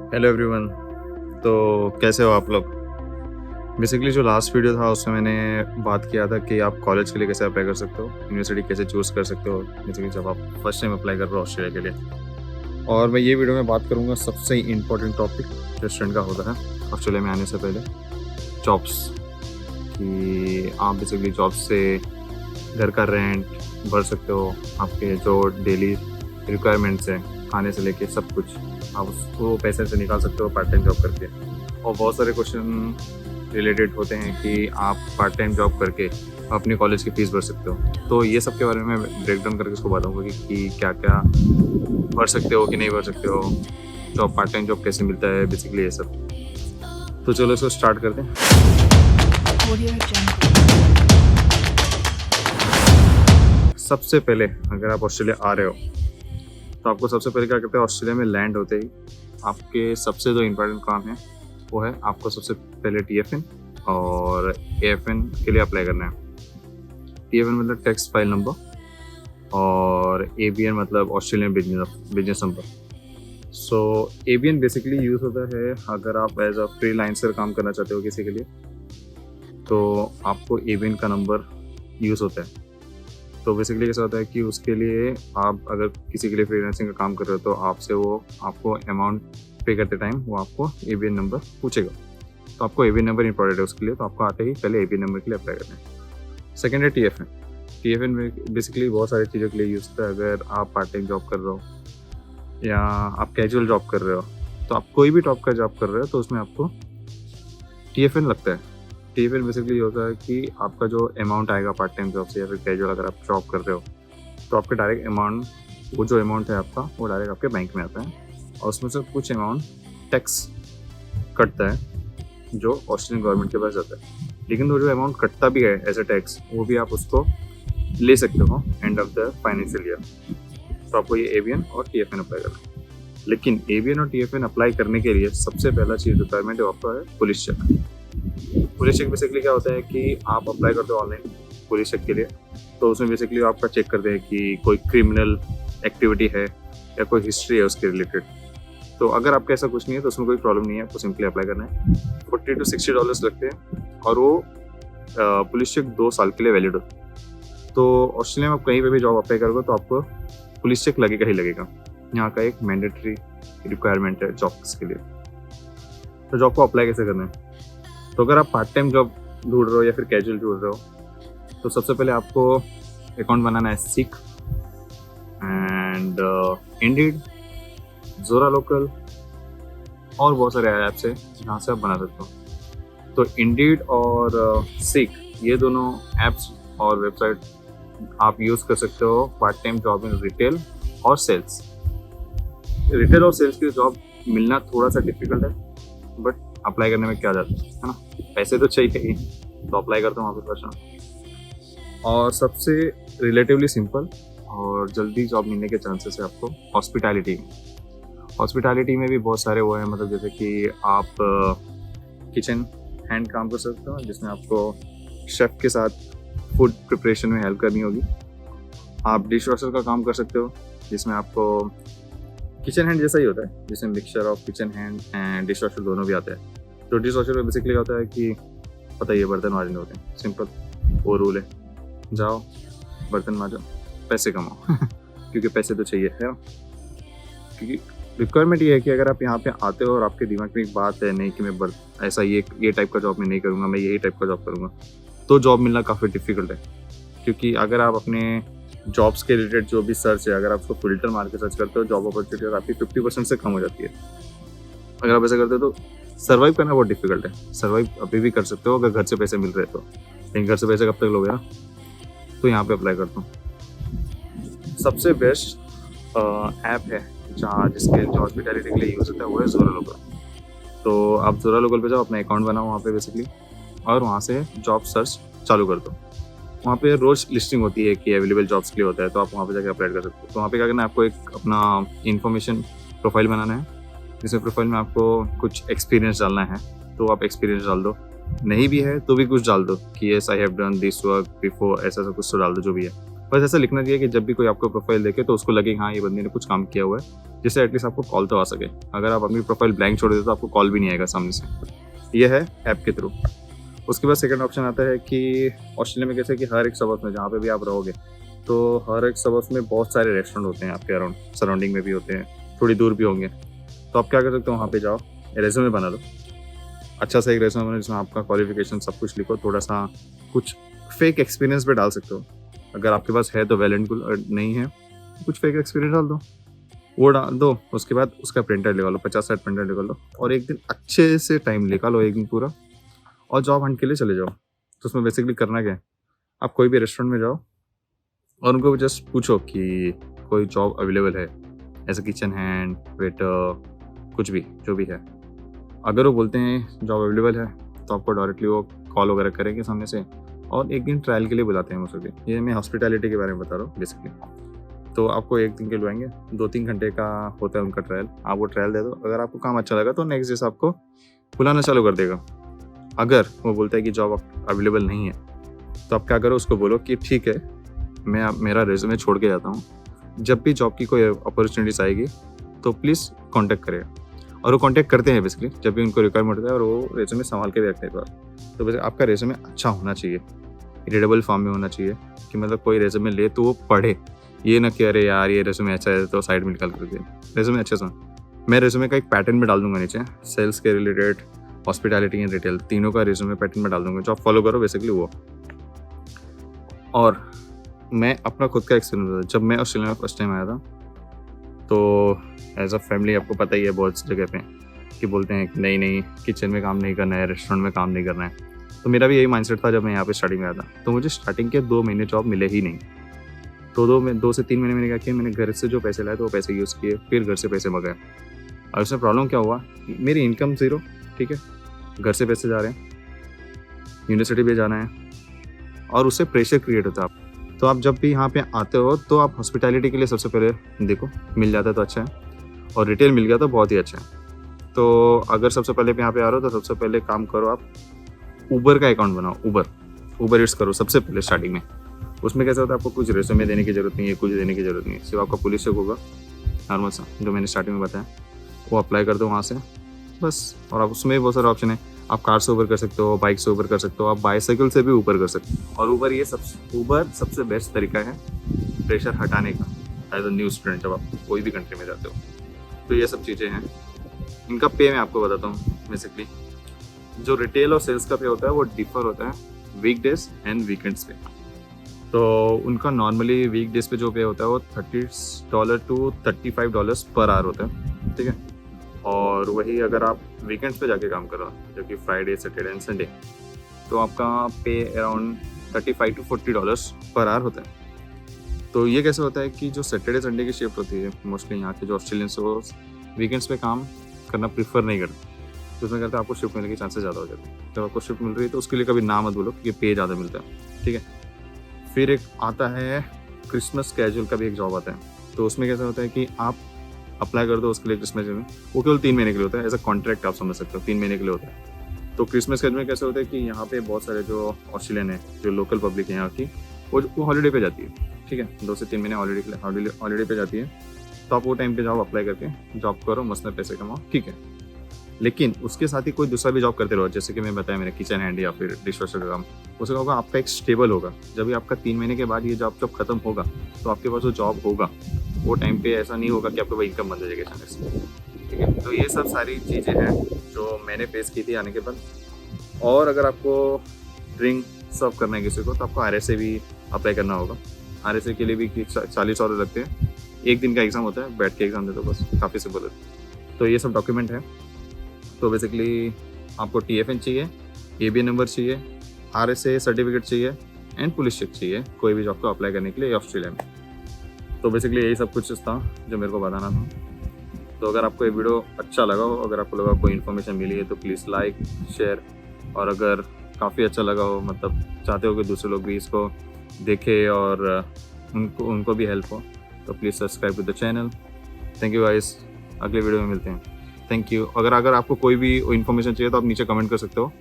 Hello everyone. तो कैसे हो आप लोग? बेसिकली जो लास्ट वीडियो था उसमें मैंने बात किया था कि आप कॉलेज के लिए कैसे अप्लाई कर सकते हो, यूनिवर्सिटी कैसे चूज़ कर सकते हो बेसिकली जब आप फर्स्ट टाइम अप्लाई कर रहे हो ऑस्ट्रेलिया के लिए। और मैं ये वीडियो में बात करूँगा सबसे इम्पोर्टेंट टॉपिक जो स्टूडेंट का होता है ऑस्ट्रेलिया में आने से पहले, जॉब्स। कि आप बेसिकली जॉब से घर का रेंट भर सकते हो, आपके जो डेली रिक्वायरमेंट्स हैं खाने से लेके सब कुछ आप उसको पैसे से निकाल सकते हो पार्ट टाइम जॉब करके। और बहुत सारे क्वेश्चन रिलेटेड होते हैं कि आप पार्ट टाइम जॉब करके अपनी कॉलेज की फ़ीस भर सकते हो। तो ये सब के बारे में ब्रेक डाउन करके उसको बताऊँगा कि क्या क्या भर सकते हो कि नहीं भर सकते हो, जॉब पार्ट टाइम जॉब कैसे मिलता है, बेसिकली ये सब। तो चलो इसको स्टार्ट करते हैं। सबसे पहले अगर आप ऑस्ट्रेलिया आ रहे हो तो आपको सबसे पहले क्या करते हैं, ऑस्ट्रेलिया में लैंड होते ही आपके सबसे जो इम्पोर्टेंट काम है वो है आपको सबसे पहले TFN और AFN के लिए अप्लाई करना है। TFN मतलब टैक्स फाइल नंबर और ABN मतलब ऑस्ट्रेलियन बिजनेस नंबर। सो ABN बेसिकली यूज़ होता है अगर आप एज अ फ्रीलांसर काम करना चाहते हो किसी के लिए, तो आपको ABN का नंबर यूज़ होता है। तो बेसिकली कैसा होता है कि उसके लिए आप अगर किसी के लिए फ्रीलांसिंग का काम कर रहे हो तो आपसे वो आपको अमाउंट पे करते टाइम वो आपको ABN नंबर पूछेगा। तो आपको ABN नंबर इंपॉर्टेंट है उसके लिए, तो आपको आते ही पहले ABN नंबर के लिए अप्लाई करना है। सेकेंड है TFN में बेसिकली बहुत सारी चीज़ों के लिए यूज़ होता है। अगर आप पार्ट टाइम जॉब कर रहे हो या आप कैजुअल जॉब कर रहे हो, तो आप कोई भी टॉप का जॉब कर रहे हो तो उसमें आपको TFN लगता है। TFN बेसिकली होता है कि आपका जो अमाउंट आएगा पार्ट टाइम जॉब से या फिर कैजुअल अगर आप जॉब कर रहे हो तो आपका डायरेक्ट अमाउंट, वो जो अमाउंट है आपका वो डायरेक्ट आपके बैंक में आता है और उसमें से कुछ अमाउंट टैक्स कटता है जो ऑस्ट्रेलियन गवर्नमेंट के पास जाता है। लेकिन वो जो अमाउंट कटता भी है एज अ टैक्स, वो भी आप उसको ले सकते हो end of the financial year. तो आपको ये ABN और TFN अप्लाई करना है। लेकिन ABN और TFN अप्लाई करने के लिए सबसे पहला चीज़ रिक्वायरमेंट है आपका है police check. Police check basically क्या होता है कि आप अप्लाई करते हो ऑनलाइन पुलिस चेक के लिए, तो उसमें बेसिकली आपका चेक करते हैं कि कोई क्रिमिनल एक्टिविटी है या कोई हिस्ट्री है उसके रिलेटेड। तो अगर आपका ऐसा कुछ नहीं है तो उसमें कोई प्रॉब्लम नहीं है, आपको सिंपली अप्लाई करना है। $40 to $60 लगते हैं और वो पुलिस चेक 2 साल के लिए वैलिड हो। तो ऑस्ट्रेलिया में आप कहीं पर भी जॉब अप्लाई करोगे तो आपको पुलिस चेक लगेगा ही लगेगा। यहाँ का एक मैंडेटरी रिक्वायरमेंट है जॉब्स के लिए। तो जॉब को अप्लाई कैसे करना है? तो अगर आप पार्ट टाइम जॉब ढूंढ रहे हो या फिर कैजुअल ढूंढ रहे हो तो सबसे पहले आपको अकाउंट बनाना है सीक एंड इंडीड, जोरा लोकल और बहुत सारे ऐप्स हैं जहाँ से आप बना सकते हो। तो इंडीड और सीक ये दोनों ऐप्स और वेबसाइट आप यूज़ कर सकते हो part time job in retail और सेल्स। रिटेल और सेल्स की जॉब मिलना थोड़ा सा डिफिकल्ट है, बट अप्लाई करने में क्या जाता है ना, पैसे तो चाहिए ही, तो अप्लाई करता हूँ वहाँ पर पर्सन। और सबसे रिलेटिवली सिंपल और जल्दी जॉब मिलने के चांसेस है आपको हॉस्पिटैलिटी में भी बहुत सारे वो हैं, मतलब जैसे कि आप किचन हैंड काम कर सकते हो जिसमें आपको शेफ़ के साथ फूड प्रिपरेशन में हेल्प करनी होगी। आप डिश वॉशर का काम कर सकते हो जिसमें आपको किचन हैंड जैसा ही होता है, जिसमें mixture of kitchen hand and dish washer दोनों भी आते हैं। तो डिश वॉशर में बेसिकली होता है कि पता ही है बर्तन मांजने होते हैं, सिंपल वो रूल है, जाओ बर्तन मांजो पैसे कमाओ क्योंकि पैसे तो चाहिए है। क्योंकि रिक्वायरमेंट ये है कि अगर आप यहाँ पे आते हो और आपके दिमाग में एक बात है नहीं कि मैं ऐसा ये टाइप का जॉब मैं नहीं करूँगा, मैं यही टाइप का जॉब करूँगा, तो जॉब मिलना काफ़ी डिफ़िकल्ट है। क्योंकि अगर आप अपने जॉब्स के रिलेटेड जो भी सर्च है, अगर आप उसको फिल्टर मार के सर्च करते हो, जॉब अपॉर्चुनिटी आपकी 50% से कम हो जाती है। अगर आप ऐसा करते हो तो सर्वाइव करना बहुत डिफिकल्ट है। सर्वाइव अभी भी कर सकते हो अगर घर से पैसे मिल रहे तो, लेकिन घर से पैसे कब तक लोगे ना। तो यहाँ पे अप्लाई करता हूँ। सबसे बेस्ट ऐप है जिसके जो हॉस्पिटैलिटी के लिए यूज़ होता है वो है जोरा लोकल। तो आप जोरा लोकल पे जाओ, अपना अकाउंट बनाओ वहाँ पे बेसिकली, और वहाँ से जॉब सर्च चालू कर दो। वहाँ पे रोज़ लिस्टिंग होती है कि अवेलेबल जॉब्स के लिए होता है, तो आप वहाँ पे जाकर अप्लाई कर सकते हो। तो वहाँ पे क्या करना है, आपको एक अपना इन्फॉर्मेशन प्रोफाइल बनाना है, जिसमें प्रोफाइल में आपको कुछ एक्सपीरियंस डालना है। तो आप एक्सपीरियंस डाल दो, नहीं भी है तो भी कुछ डाल दो कि yes I have done this work before, ऐसा कुछ तो डाल दो जो भी है। बस ऐसा लिखना चाहिए कि जब भी कोई आपको प्रोफाइल देखे तो उसको लगे हाँ ये बंदे ने कुछ काम किया हुआ है, जिससे एटलीस्ट आपको कॉल तो आ सके। अगर आप अपनी प्रोफाइल ब्लैंक छोड़ देते तो आपको कॉल भी नहीं आएगा सामने से। ये है ऐप के थ्रू। उसके बाद सेकंड ऑप्शन आता है कि ऑस्ट्रेलिया में कैसे कि हर एक सबअर्ब में जहाँ पे भी आप रहोगे तो हर एक सबअर्ब में बहुत सारे रेस्टोरेंट होते हैं आपके अराउंड, सराउंडिंग में भी होते हैं, थोड़ी दूर भी होंगे। तो आप क्या कर सकते हो, वहाँ पे जाओ, रेज्यूमे बना लो, अच्छा सा एक रेज्यूमे बना जिसमें आपका क्वालिफिकेशन सब कुछ लिखो, थोड़ा सा कुछ फेक एक्सपीरियंस भी डाल सकते हो। अगर आपके पास है तो वेल एंड गुड, नहीं है कुछ फेक एक्सपीरियंस डाल दो, वो डाल दो। उसके बाद उसका प्रिंटर निकालो, 50-60 प्रिंटर निकालो और एक दिन अच्छे से टाइम निकालो, एक दिन पूरा, और जॉब हंट के लिए चले जाओ। तो उसमें बेसिकली करना क्या है, आप कोई भी रेस्टोरेंट में जाओ और उनको जस्ट पूछो कि कोई जॉब अवेलेबल है, ऐसे किचन हैंड, वेटर, कुछ भी जो भी है। अगर वो बोलते हैं जॉब अवेलेबल है तो आपको डायरेक्टली वो कॉल वगैरह करेंगे सामने से और एक दिन ट्रायल के लिए बुलाते हैं मुझे। ये मैं हॉस्पिटैलिटी के बारे में बता रहा हूँ बेसिकली। तो आपको एक दिन के बुलाएंगे, 2-3 घंटे का होता है उनका ट्रायल। आप वो ट्रायल दे दो, अगर आपको काम अच्छा लगा तो नेक्स्ट डे से आपको बुलाना चालू कर देगा। अगर वो बोलता है कि जॉब अवेलेबल नहीं है तो आप क्या करो, उसको बोलो कि ठीक है मैं मेरा रेज्यूमे छोड़ के जाता हूँ, जब भी जॉब की कोई अपॉर्चुनिटीज आएगी तो प्लीज़ कांटेक्ट करें। और वो कांटेक्ट करते हैं बेसिकली जब भी उनको रिक्वायरमेंट होता है, और वो रेज्यूमे संभाल के भी रखते हैं। तो बेसिकली आपका रेज्यूमे अच्छा होना चाहिए, रीडेबल फॉर्म में होना चाहिए कि मतलब कोई रेज्यूमे ले तो वो पढ़े, ये ना कि अरे यार ये रेज्यूमे अच्छा है तो साइड में निकाल कर दे। रेज्यूमे अच्छे से, मैं रेज्यूमे का एक पैटर्न में डाल दूंगा नीचे, सेल्स के रिलेटेड, हॉस्पिटैलिटी एंड रिटेल, तीनों का रेज्यूमे पैटर्न में डाल दूंगा, जो आप फॉलो करो बेसिकली वो। और मैं अपना खुद का एक्सपीरियंस, जब मैं ऑस्ट्रेलिया में फर्स्ट टाइम आया था तो एज अ फैमिली आपको पता ही है बहुत जगह पे कि बोलते हैं कि नहीं किचन में काम नहीं करना है, रेस्टोरेंट में काम नहीं करना है। तो मेरा भी यही माइंडसेट था जब मैं यहाँ पे स्टार्टिंग में आया था। तो मुझे स्टार्टिंग के 2 महीने जॉब मिले ही नहीं। तो 2 से 3 महीने मैंने क्या किया, मैंने घर से जो पैसे लाए तो वो पैसे यूज़ किए, फिर घर से पैसे मंगाए। और उसमें प्रॉब्लम क्या हुआ, मेरी इनकम ज़ीरो, ठीक है, घर से पैसे जा रहे हैं, यूनिवर्सिटी भी जाना है और उससे प्रेशर क्रिएट होता है। तो आप जब भी यहाँ पे आते हो तो आप हॉस्पिटैलिटी के लिए सबसे पहले देखो, मिल जाता है तो अच्छा है, और रिटेल मिल गया तो बहुत ही अच्छा है। तो अगर सबसे पहले यहाँ पे आ रहे हो तो सबसे पहले काम करो, आप ऊबर का अकाउंट बनाओ, ऊबर इट्स करो सबसे पहले स्टार्टिंग में। उसमें कैसा होता है, आपको कुछ रेज्यूमे देने की जरूरत नहीं है, कुछ देने की जरूरत नहीं है, सिर्फ आपका पुलिस चेक होगा नॉर्मल सा, जो मैंने स्टार्टिंग में बताया, वो अप्लाई कर दो वहाँ से बस। और आप उसमें बहुत सारे ऑप्शन है, आप कार से ऊबर कर सकते हो, बाइक से ऊबर कर सकते हो, आप बाईसाइकिल से भी ऊपर कर सकते हो। और ऊबर सबसे बेस्ट तरीका है प्रेशर हटाने का एज अ न्यू स्टूडेंट, जब आप कोई भी कंट्री में जाते हो। तो ये सब चीज़ें हैं। इनका पे मैं आपको बताता हूँ। बेसिकली जो रिटेल और सेल्स का पे होता है वो डिफर होता है वीकडेज एंड वीकेंड्स पे। तो उनका नॉर्मली वीकडेज पे जो पे होता है वो $30 to $35 पर आवर होता है, ठीक है। और वही अगर आप वीकेंड्स पे जाके काम करो, जो कि फ्राइडे, सैटरडे एंड संडे, तो आपका पे अराउंड $35 to $40 पर आवर होता है। तो ये कैसे होता है कि जो सैटरडे संडे की शिफ्ट होती है, मोस्टली यहाँ के जो ऑस्ट्रेलियंस वो वीकेंड्स पे काम करना प्रीफर नहीं करते। तो उसमें कहते हैं आपको शिफ्ट मिलने के चांसेस ज़्यादा हो जाते हैं। जब आपको शिफ्ट मिल रही है तो उसके लिए कभी ना मत बोलो क्योंकि पे ज़्यादा मिलता है, ठीक है। फिर एक आता है क्रिसमस कैजुअल का भी एक जॉब आता है। तो उसमें कैसा होता है कि आप अप्लाई कर दो उसके लिए क्रिसमस में, वो केवल 3 महीने के लिए होता है, एज अ कॉन्ट्रैक्ट आप समझ सकते हो, 3 महीने के लिए होता है। तो क्रिसमस कैजुअल में कैसे होता है कि यहाँ पे बहुत सारे जो ऑस्ट्रेलियन है, जो लोकल पब्लिक है यहाँ की, वो हॉलीडे पे जाती है, ठीक है, 2 से 3 महीने हॉलीडे पे जाती है। तो आप वो टाइम पे जॉब अप्लाई करके जॉब करो, मस्त में पैसे कमाओ, ठीक है। लेकिन उसके साथ ही कोई दूसरा भी जॉब करते रहो, जैसे कि मैं बताया मेरा किचन हैंड या फिर डिश वॉशर का काम, उससे होगा आपका एक स्टेबल होगा। जब भी आपका 3 महीने के बाद ये जॉब खत्म होगा तो आपके पास वो जॉब होगा, वो टाइम पे ऐसा नहीं होगा कि आपको वही इनकम बंद हो जाएगी अचानक से, ठीक है। तो ये सब सारी चीज़ें हैं जो मैंने फेस की थी आने के बाद। और अगर आपको ड्रिंक सर्व करना है किसी को तो आपको RSA भी अप्लाई करना होगा। RSA के लिए भी $40 लगते हैं, 1 दिन का एग्ज़ाम होता है, बैठ के एग्ज़ाम दे दो बस, काफ़ी सिंपल है। तो ये सब डॉक्यूमेंट है। तो बेसिकली आपको TFN चाहिए, ABN नंबर चाहिए, RSA सर्टिफिकेट चाहिए एंड पुलिस चेक चाहिए कोई भी जॉब को अप्लाई करने के लिए ऑस्ट्रेलिया में। तो बेसिकली यही सब कुछ था जो मेरे को बताना था। तो अगर आपको ये वीडियो अच्छा लगा हो, अगर आपको लगा कोई इन्फॉर्मेशन मिली है तो प्लीज़ लाइक शेयर, और अगर काफ़ी अच्छा लगा हो, मतलब चाहते हो कि दूसरे लोग भी इसको देखें और उनको भी हेल्प हो, तो please subscribe to the channel. Thank you guys, अगले वीडियो में मिलते हैं। Thank you. अगर आपको कोई भी इन्फॉर्मेशन चाहिए तो आप नीचे कमेंट कर सकते हो।